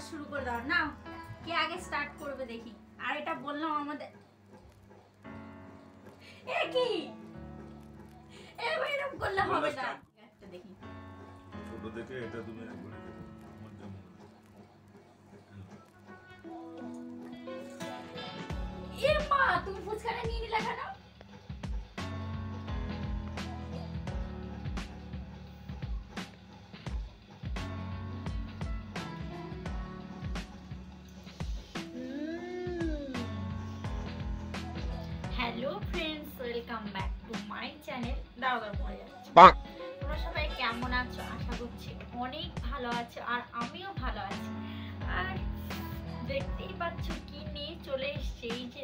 শুরু করে দাও না, কে আগে স্টার্ট করবে দেখি। আর এটা বললাম আমাদের এ কি এরকম করলে হবে না। একটা দেখি ছোট দেখে এটা তুমি একবার আমার যেমন এ মা তুমি ফুচকাটা নিয়ে নিলা কেন? Hello friends, welcome back to my channel. দাওদার পড়ে যাচ্ছে। তোমরা সবাই কেমন আছো? আশা করছি অনেক ভালো আছো, আর আমিও ভালো আছি। আর দেখতেই পাচ্ছ কি নিয়ে চলে এসেছে, এই যে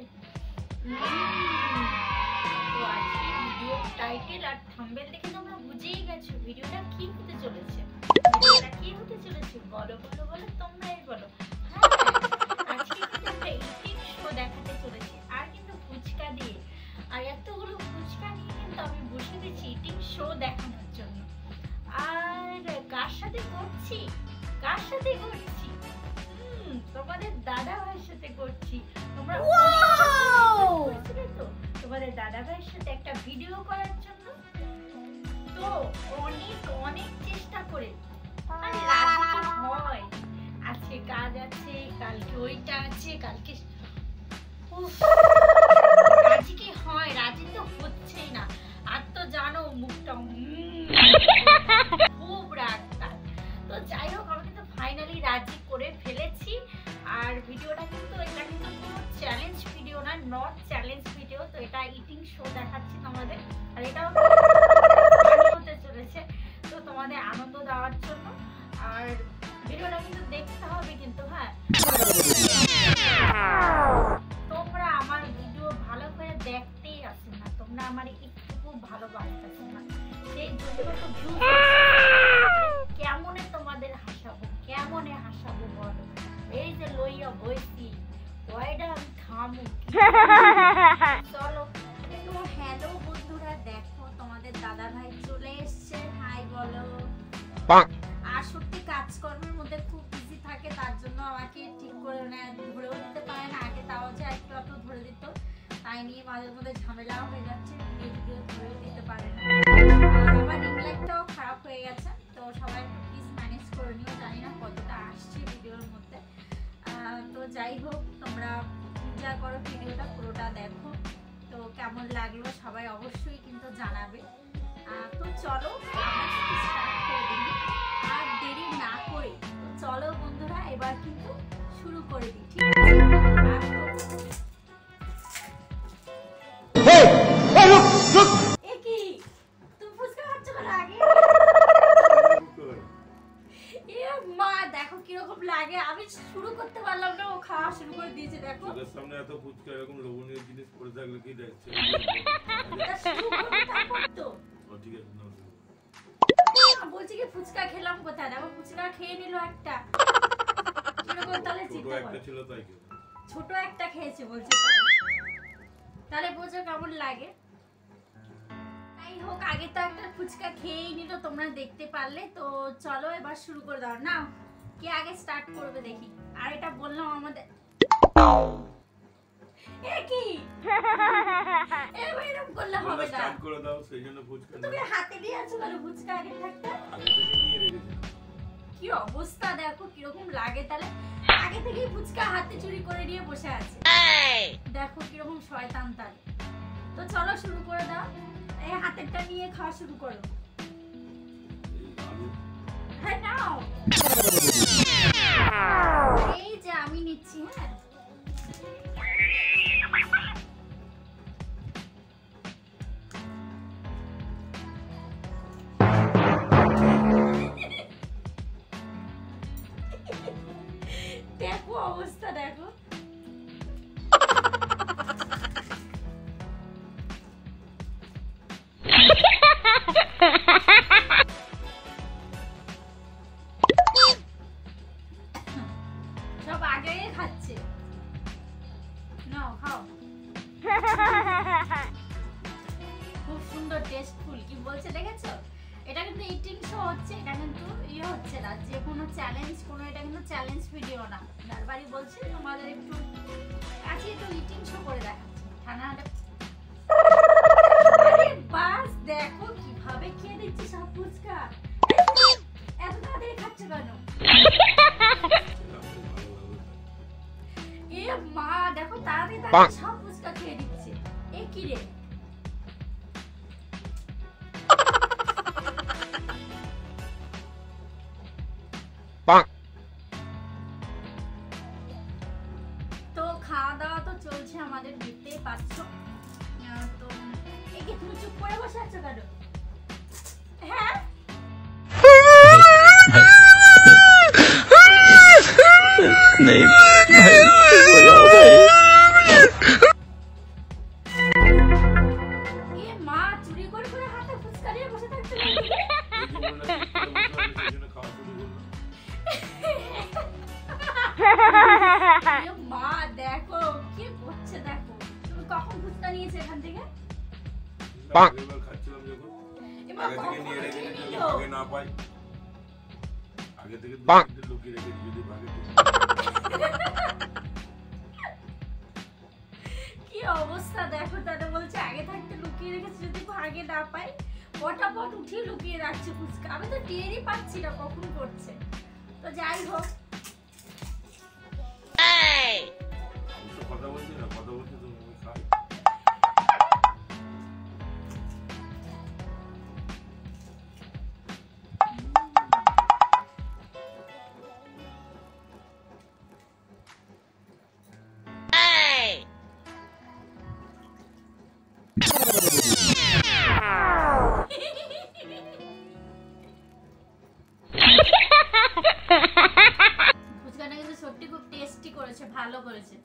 তো আজকে ভিডিও টাইটেল আর থাম্বনেল দেখে তোমরা বুঝেই গেছো ভিডিওটা কি হতে চলেছে। ভিডিওটা কি হতে চলেছে বলো বলো বলো, তোমরাই বলো। হ্যাঁ, আজকে কিন্তু একটা ইটিং শো দেখাতে চলেছে, আর কিন্তু ফুচকা দিয়ে। আর এতগুলো ফুচকা নিয়ে কিন্তু আমি বসে গেছি ইটিং শো দেখানোর জন্য। আর কার সাথে করছি, কার সাথে করছি? তোমাদের দাদা ভাইয়ের সাথে করছি। তোমরা তো তোমাদের দাদা ভাইয়ের সাথে একটা ভিডিও করার জন্য তো অনেক অনেক চেষ্টা করে, আর রাজি হয়। আজকে কাজ আছে, কালকে ওইটা আছে, কালকে রাজি কি হয়? রাজি তো হচ্ছেই না। আর তো জানো মুখটা খুব রাগ। তো যাই হোক, আমি কিন্তু ফাইনালি রাজি করে ফেলেছি। আর ভিডিওটা কিন্তু এটা কিন্তু কোনো চ্যালেঞ্জ ভিডিও না, নট চ্যালেঞ্জ ভিডিও। তো এটা ইটিং শো দেখাচ্ছি তোমাদের, আর এটাও হতে চলেছে তো তোমাদের আনন্দ দেওয়ার জন্য। আর ভিডিওটা কিন্তু দেখতে হবে কিন্তু। হ্যাঁ, তোমরা আমার ভিডিও ভালো করে দেখতেই আসে না, তোমরা আমার একটু ভালোবাসতে না, সেই জন্য তো কেমনে তোমাদের হাসাবো, কেমনে হাসাবো বলো? এই যে লইয়া বইছি ওইটা আমি থামু। চলো একটু হ্যালো বন্ধুরা, দেখো তোমাদের দাদা ভাই চলে এসছে। হাই বলো। আর সত্যি কাজকর্মের মধ্যে খুব বিজি থাকে, তার জন্য আমাকে ঠিক করে ধরেও দিতে পারে না। আগে তাও যে একটু একটু ধরে দিত, তাই নিয়ে মাঝে মধ্যে ঝামেলাও হয়ে যাচ্ছে, ভিডিও ধরেও দিতে পারে না। আর আমার রিং লাইটটাও খারাপ হয়ে গেছে, তো সবাই একটু প্লিজ ম্যানেজ করে নিও। জানি না কতটা আসছে ভিডিওর মধ্যে। তো যাই হোক, তোমরা এনজয় করো, ভিডিওটা পুরোটা দেখো। তো কেমন লাগলো সবাই অবশ্যই কিন্তু জানাবে। তো চলো আমরা কিন্তু স্টার্ট করে দিই, আর দেরি না করে। তো চলো বন্ধুরা, এবার কিন্তু শুরু করে দিই, ঠিক আছে? কিরকম লাগে, আমি শুরু করতে পারলাম না, ও খাওয়া শুরু করে দিয়েছে। দেখো তোদের সামনে এত ফুচকা এরকম লোভনীয় জিনিস পড়ে থাকলে কি দেখছে? ঠিক আছে না, বলছি কি ফুচকা খেলাম কোথায়? দেখো ফুচকা খেয়ে নিল একটা। কিরকম তাহলে চিন্তা করো, একটা ছিল তাই কি ছোট একটা খেয়েছে বলছে, তাহলে বোঝো কেমন লাগে। যাই হোক, আগে তো একটা ফুচকা খেয়েই নিল, তোমরা দেখতে পারলে। তো চলো এবার শুরু করে দাও না, কে আগে স্টার্ট করবে দেখি। আর এটা বললাম আমাদের এ কি এরকম করলে হবে না। স্টার্ট করে দাও, সেইজন্য ফুচকা তুমি হাতে নিয়ে আছো কেন? ফুচকা আগে থাকতে আগে থেকে নিয়ে রেখেছি। কি অবস্থা দেখো কিরকম লাগে। তাহলে আগে থেকেই ফুচকা হাতে চুরি করে নিয়ে বসে আছে, দেখো কিরকম শয়তান। তাহলে তো চলো শুরু করে দাও, এই হাতেরটা নিয়ে খাওয়া শুরু করো। হ্যাঁ নাও, এই যে আমি নিচ্ছি। হ্যাঁ দেখো অবস্থা দেখো। সব আগে খাচ্ছে, নাও খাও। খুব সুন্দর টেস্টফুল, কি বলছে দেখেছো? এটা কিন্তু ইটিং শো হচ্ছে, এটা কিন্তু ইয়ে হচ্ছে না যে কোনো চ্যালেঞ্জ, কোনো এটা কিন্তু চ্যালেঞ্জ ভিডিও না। বারবারই বলছি তোমাদের একটু কাছে তো ইটিং শো করে দেখাচ্ছি। ঠান্ডা আরে বাস দেখো কিভাবে খেয়ে দিচ্ছে সব ফুচকা। এত তাড়াতাড়ি খাচ্ছে কেন? এ মা দেখো তাড়াতাড়ি সব ফুচকা খেয়ে দিচ্ছে। এ কি রে? তো খাওয়া দাওয়া তো চলছে আমাদের, দেখতেই পাচ্ছ। তো একে তুমি চুপ করে বসে আছো কেন? হ্যাঁ नहीं भाई हो जाओ भाई। এ মা চুরি করে করে হাতে ফুচকা নিয়ে বসে থাকতে লাগে। এ মা দেখো কি করছে দেখো। তুমি কখন ফুচকা নিয়েছো এখান থেকে? খাচ্ছিলাম যখন এবার আগে থেকে নিয়ে রেখে কখন যদি নিল? ভাগে না পাই, আগে থেকে দুটো লুকিয়ে রেখে যদি ভাগে কি অবস্থা দেখো, তারা বলছে আগে থাকতে লুকিয়ে রেখেছে যদি ভাগে না পাই। পটাপট উঠিয়ে লুকিয়ে রাখছে ফুচকা। আমি তো টেরই পাচ্ছি না কখন করছে। তো যাই হোক, আমি তো কথা বলছি না, কথা বলছি তুমি খাই। ফুচকাটা কিন্তু সত্যি খুব টেস্টি করেছে, ভালো করেছে।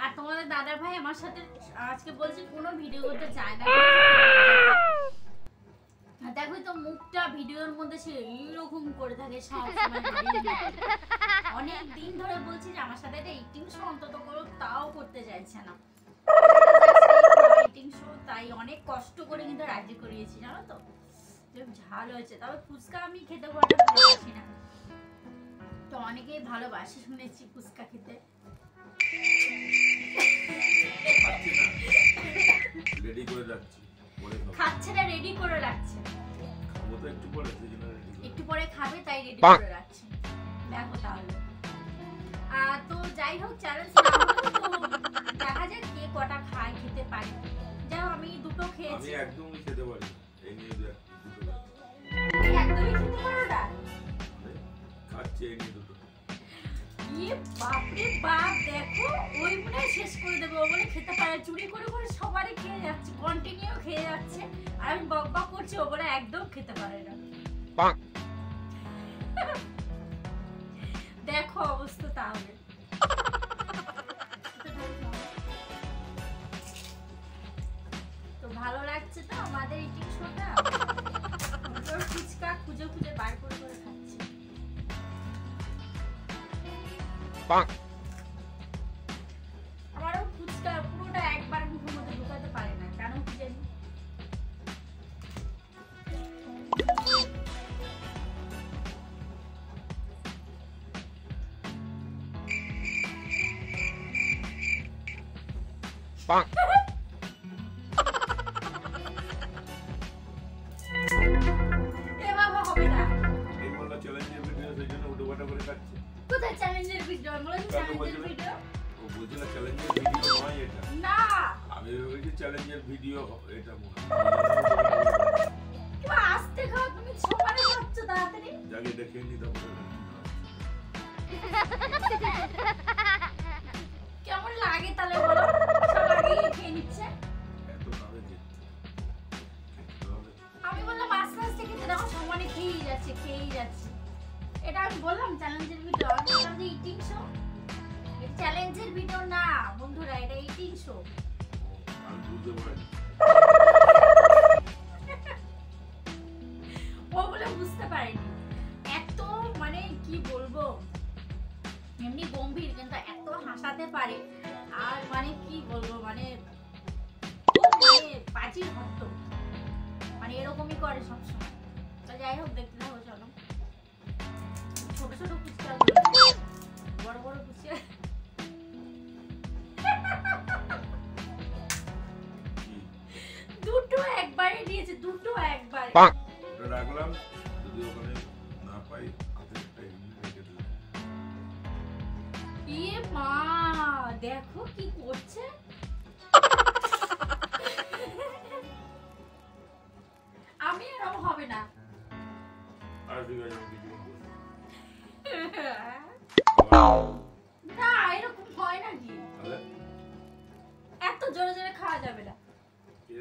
আর তোমাদের দাদা ভাই আমার সাথে আজকে বলছে কোনো ভিডিও করতে চায় না। দেখো তো মুখটা ভিডিওর মধ্যে সে এইরকম করে থাকে সব সময়। অনেক দিন ধরে বলছি যে আমার সাথে একটা ইটিং শো অন্তত করো, তাও করতে চাইছে না। ইটিং শো তাই অনেক কষ্ট করে কিন্তু রাজি করিয়েছি, জানো তো। ঝাল হয়েছে, তবে ফুচকা আমি খেতে ভালোবাসি না, তো অনেকেই ভালোবাসে শুনেছি ফুচকা খেতে। রেডি করে রাখছি, পরে খাবো। খাচ্ছে না, রেডি করে রাখছে। খাবো তো একটু পরে, সেজন্য রেডি করে। একটু পরে খাবে তাই রেডি করে রাখছে। দেখো তাহলে। তো যাই হোক, চ্যালেঞ্জ না হলেও তো দেখা যাক কে কটা খায়, খেতে পারে। যাও আমি দুটো আমি খেয়েছি। একদমই খেতে পারি, এই নিয়ে দুটো তুমি একদমই খেতে পারো না? খাচ্ছি এই নিয়ে দুটো। ইয়ে বাপরে বাপ, দেখো ওই মনে হয় শেষ করে দেবে। ও বলে খেতে পারে, চুরি করে করে সবারই খেয়ে যাচ্ছে, কন্টিনিউ খেয়ে যাচ্ছে। আর আমি বক বক করছি, ও বলে একদম খেতে পারে না। দেখো অবস্থা তাহলে। তো ভালো লাগছে তো আমাদের ইটিং শোটা। ফুচকা খুঁজে খুঁজে বার করে করে খাচ্ছি। আমারও ফুচকা পুরোটা একবার মুখের মধ্যে ঢুকাতে পারে না, কেন কি জানি। এ বাবা হবে না। এই বললা চ্যালেঞ্জের ভিডিও, সেই জন্য উঠে বাটা করে খাচ্ছে। কোথায় চ্যালেঞ্জের ভিডিও? বলেন চ্যালেঞ্জের ভিডিও। ও বলছিল চ্যালেঞ্জের ভিডিও নয় এটা। না, আমি ভেবেছি চ্যালেঞ্জের ভিডিও এটা মনে হয়। তুমি আস্তে খাও, তুমি সমানে খাচ্ছ তাড়াতাড়ি। জাগে দেখে নি তারপরে। কেমন লাগে তাহলে বলো? সব আগেই খেয়ে নিচ্ছে। এত খাবে যে খেতে হবে। আমি বললাম আস্তে আস্তে খেতে, দেখো সমানে খেয়েই যাচ্ছে খেয়েই যাচ্ছে। এটা আমি বললাম চ্যালেঞ্জের ভিডিও, আমি বললাম যে ইটিং শো। এটা চ্যালেঞ্জের ভিডিও না বন্ধুরা, এটা ইটিং শো। আমি বুঝতে পারি। ও বলে বুঝতে পারেনি। এত মানে কি বলবো, এমনি গম্ভীর কিন্তু এত হাসাতে পারে। আর মানে কি বলবো, মানে খুব মানে পাজির ভক্ত, মানে এরকমই করে সবসময়। তো যাই হোক দেখতে থাকো চলো। ছোট ছোট ফুচকা, বড় বড় ফুচকা। দুটো একবারে দিয়েছে, দুটো একবারে। ওটা রাখলাম, যদি ওখানে না পাই হাতে একটা এমনি রেখে দিলাম। ইয়ে মা, দেখো কি করছে। আমি এরকম হবে না। আর ঠিক আছে, আমি কিছু বলবো না, এরকম হয় নাকি? তাহলে এত জোরে জোরে খাওয়া যাবে না।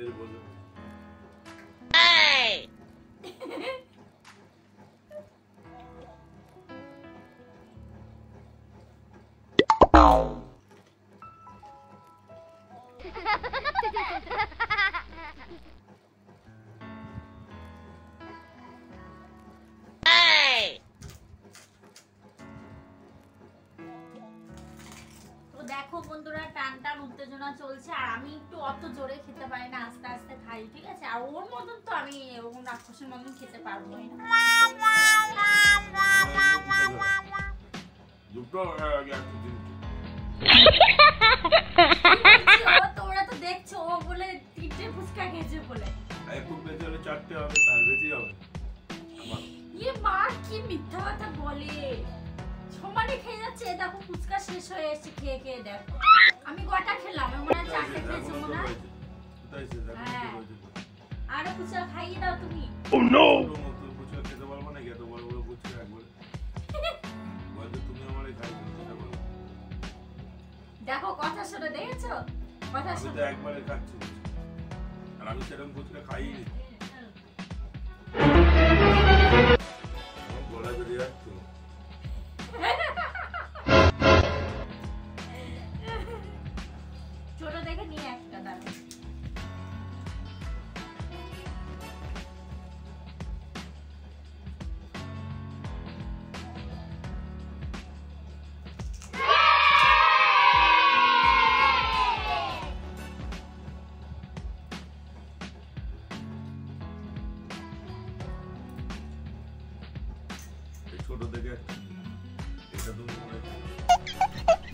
এর বলবো তো দেখো বন্ধুরা, টান টান উত্তেজনা চলছে, আর আমি একটু অত জোরে খেতে পারি না, আস্তে আস্তে খাই, ঠিক আছে? আর ওর মতন তো আমি ওরকম রাক্ষসের মতন খেতে পারবোই না। দুটো একটু দিন তোমরা তো দেখছো ও বলে 3টে ফুচকা খেয়েছে বলে। একটু বেশি হলে 4টে হবে, তার বেশি হবে। ইয়ে মা, কি মিথ্যা কথা বলে। সমানে খেয়ে যাচ্ছে, দেখো ফুচকা শেষ হয়ে এসেছে খেয়ে খেয়ে। দেখো আমি কটা খেলাম, আমি মনে হয় 4টে খেয়েছি মনে হয়। হ্যাঁ, আরে ফুচকা খাইয়ে দাও তুমি। Oh no! ফুচকা খেতে পারবো না, এত বড় বড় ফুচকা একবারে বলতে তুমি আমারে খাইয়ে দিতে পারো। দেখো কথা শোনো, দেখেছো কথা আমি শোনো। তো একবারে খাচ্ছি, আর আমি সেরকম ফুচকা খাইই নি। গলা বেরিয়ে যাচ্ছে। ছোট দেখে নিয়ে একটা দাঁড়া। ছোট থেকে এটা তুমি মনে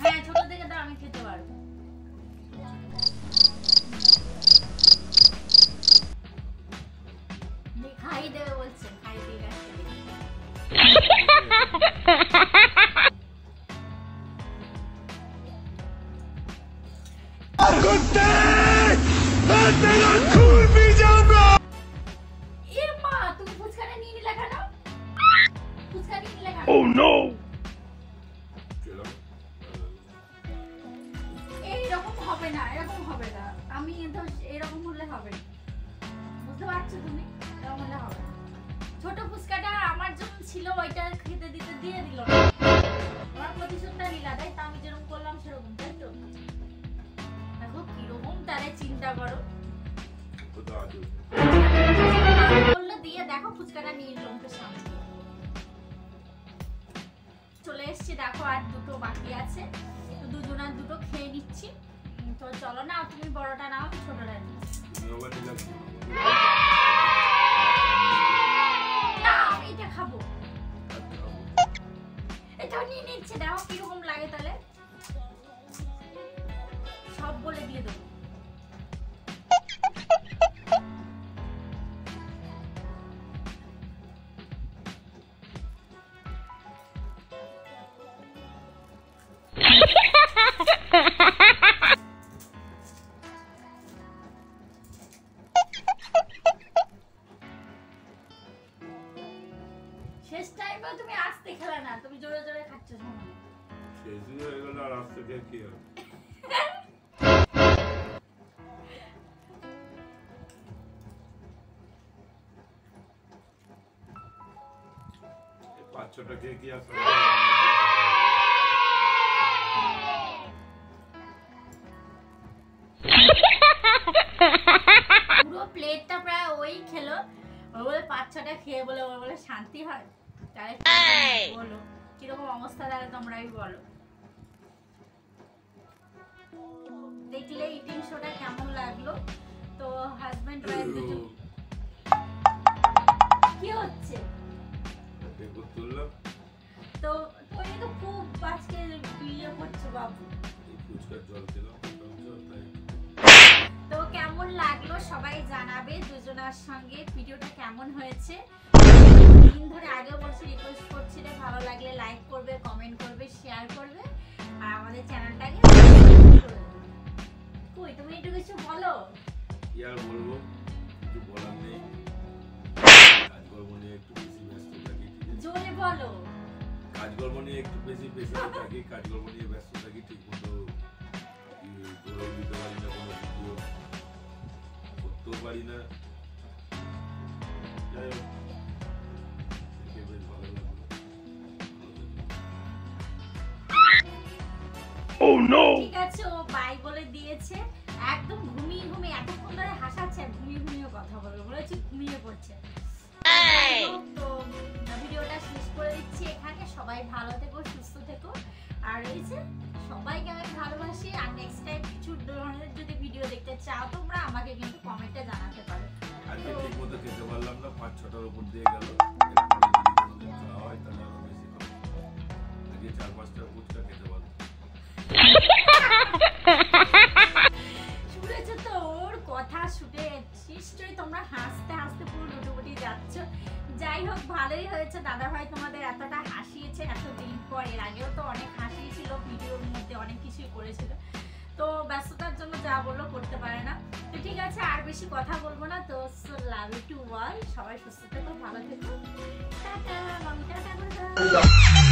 হ্যাঁ, ছোট দেখে দাও, আমি খেতে পারবো। খাই দেবে বলছে, খাই দিয়ে গেছে। এর মা, তুমি ফুচকাটা নিয়ে নিলে কেন? ফুচকা নিয়ে নিলে কেন? Oh no! এইরকম হবে না, এরকম হবে না। আমি তো এরকম হলে হবে না, বুঝতে পারছো তুমি? এরকম হলে হবে না। ছোট ফুচকাটা আমার জন্য ছিল, ওইটা খেতে দিতে দিয়ে দিল না। আমার প্রতিশোধটা নিলা, তাই তো? আমি যেরকম করলাম সেরকম, তাই তো? দেখো কিরকম তারে চিন্তা করো। কোথাও আছে বললো দিয়ে দেখো ফুচকাটা নিয়ে নিলাম তো সামনে। চলে এসছি, দেখো আর দুটো বাকি আছে, তো দুজনার দুটো খেয়ে নিচ্ছি। তো চলো না, তুমি বড়টা নাও, আমি ছোটটা নিই। তুমি আবার নিলাম না, আমি এটা খাবো। এটাও নিয়ে নিচ্ছে, দেখো কিরকম লাগে তাহলে। সব বলে দিয়ে দেবো। শেষ টাইমেও তুমি আস্তে খেলা না, তুমি জোরে জোরে খাচ্ছ। শোনো, শেষই হয়ে গেল, আর আসতে খেয়ে কি হবে? পাঁচ ছটা খেয়ে কি আসতে পুরো প্লেটটা প্রায় ওই খেলো। ও বলে 5-6টা খেয়ে বলে ও বলে শান্তি হয়। তাই বলো কিরকম অবস্থা তাহলে তোমরাই বলো। দেখলে ইটিং শোটা কেমন লাগলো। তো হাজবেন্ড ওয়াইফ দুজন কি হচ্ছে? দেখো তুললাম তো তুমি তো খুব আজকে বিয়ে করছো বাবু। এই ফুচকার জল খেলাম তাই। তো কেমন লাগলো সবাই জানাবে দুজনের সঙ্গে ভিডিওটা কেমন হয়েছে। দিন ধরে আগেও বলছি, রিকোয়েস্ট করছি রে, ভালো লাগলে লাইক করবে, কমেন্ট করবে, শেয়ার করবে আর আমাদের চ্যানেলটাকে কই তুমি একটু কিছু বলো। কি আর বলবো, কিছু বলার নেই। কাজকর্ম নিয়ে একটু বেশি ব্যস্ত থাকি, জোরে বলো। কাজকর্ম নিয়ে একটু বেশি থাকি, কাজকর্ম নিয়ে ব্যস্ত থাকি, ঠিক মতো করেও দিতে পারি না, কোনো ভিডিও করতেও পারি না। যাই হোক, দেখে বেশ ভালো লাগলো। ঠিক আছে, ও বাই বলে দিয়েছে। একদম ঘুমিয়ে ঘুমিয়ে এতক্ষণ ধরে হাসাচ্ছে, ঘুমিয়ে কথা বলবে বলেছি, ঘুমিয়ে পড়ছে। তো ভিডিওটা শেষ করে দিচ্ছি এখানে। সবাই ভালো থেকো, সুস্থ থেকো। আর এই যে সবাইকে আমি ভালোবাসি। আর নেক্সট টাইম কিছু ধরনের যদি ভিডিও দেখতে চাও তোমরা আমাকে কিন্তু কমেন্টে জানাতে পারো। আজকে ঠিক মতো খেতে পারলাম না, 5-6টার উপর দিয়ে গেল। খাওয়া হয় তাহলে আরো বেশি খাবো। আজকে 4-5টা ফুচকা খেতে পারবো। শুনেছো তো ওর কথা শুনে নিশ্চয়ই তোমরা হাসতে হাসতে পুরো লুটোপুটি যাচ্ছ। যাই হোক, ভালোই হয়েছে দাদা ভাই তোমাদের এতটা হাসিয়েছে এতদিন পর। এর আগেও তো অনেক হাসিয়েছিল, ভিডিওর মধ্যে অনেক কিছুই করেছিল। তো ব্যস্ততার জন্য যা বললো করতে পারে না। তো ঠিক আছে, আর বেশি কথা বলবো না। তো লাভ ইউ টু অল। সবাই সুস্থ থেকো, ভালো থেকো। টাটা, মামি টাটা করে দাও।